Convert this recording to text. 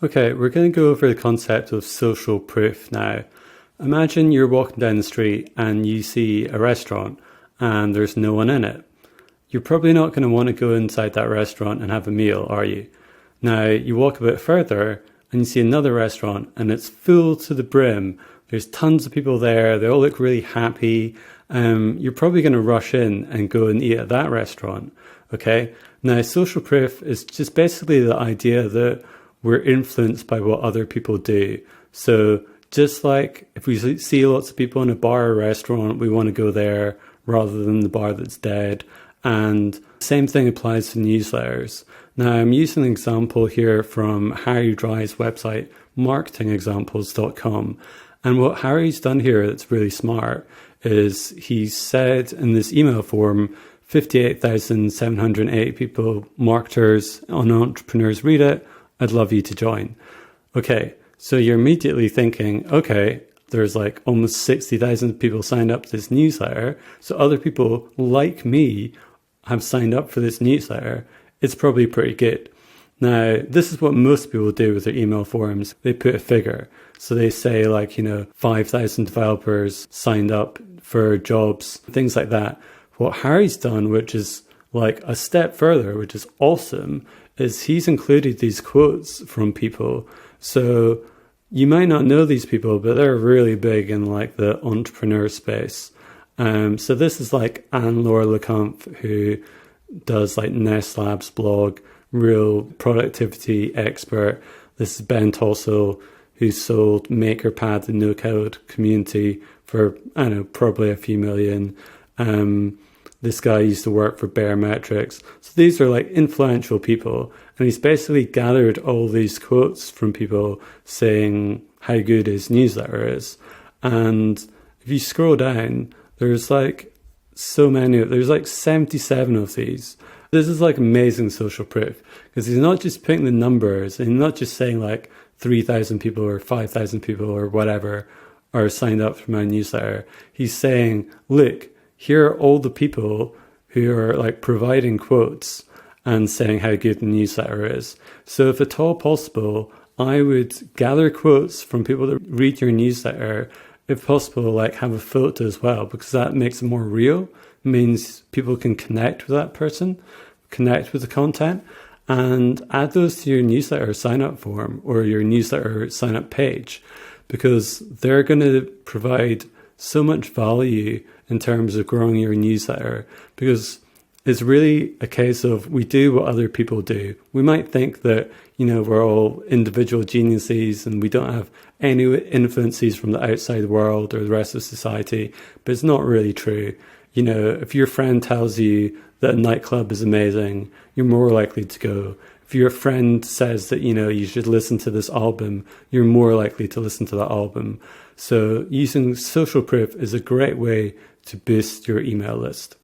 Okay, we're going to go over the concept of social proof now. Imagine you're walking down the street and you see a restaurant and there's no one in it. You're probably not going to want to go inside that restaurant and have a meal, are you? Now, you walk a bit further and you see another restaurant and it's full to the brim. There's tons of people there. They all look really happy. You're probably going to rush in and go and eat at that restaurant. Okay. Now, social proof is just basically the idea that we're influenced by what other people do. So just like if we see lots of people in a bar or restaurant, we want to go there rather than the bar that's dead. And same thing applies to newsletters. Now, I'm using an example here from Harry Dry's website, marketingexamples.com. And what Harry's done here that's really smart is he said in this email form, 58,780 people, marketers and entrepreneurs read it. I'd love you to join. Okay, so you're immediately thinking, okay, there's like almost 60,000 people signed up to this newsletter. So other people like me have signed up for this newsletter. It's probably pretty good. Now, this is what most people do with their email forms. They put a figure. So they say 5,000 developers signed up for jobs, things like that. What Harry's done, which is like a step further, which is awesome, is he's included these quotes from people. So you might not know these people, but they're really big in like the entrepreneur space. So this is like Anne-Laure Lecomte, who does like Nest Labs blog, real productivity expert. This is Ben Tossell, who sold MakerPad, the no-code community, for, I don't know, probably a few million. This guy used to work for Baremetrics. So these are like influential people. And he's basically gathered all these quotes from people saying how good his newsletter is. And if you scroll down, there's like so many, there's like 77 of these. This is like amazing social proof because he's not just putting the numbers and not just saying like 3,000 people or 5,000 people or whatever are signed up for my newsletter. He's saying, look, here are all the people who are like providing quotes and saying how good the newsletter is. So if at all possible, I would gather quotes from people that read your newsletter. If possible, like have a photo as well, because that makes it more real, means people can connect with that person, connect with the content, and add those to your newsletter sign up form or your newsletter sign up page, because they're going to provide so much value in terms of growing your newsletter, because it's really a case of we do what other people do. We might think that, we're all individual geniuses and we don't have any influences from the outside world or the rest of society, but it's not really true. If your friend tells you that a nightclub is amazing, you're more likely to go. If your friend says that, you should listen to this album, you're more likely to listen to that album. So using social proof is a great way to boost your email list.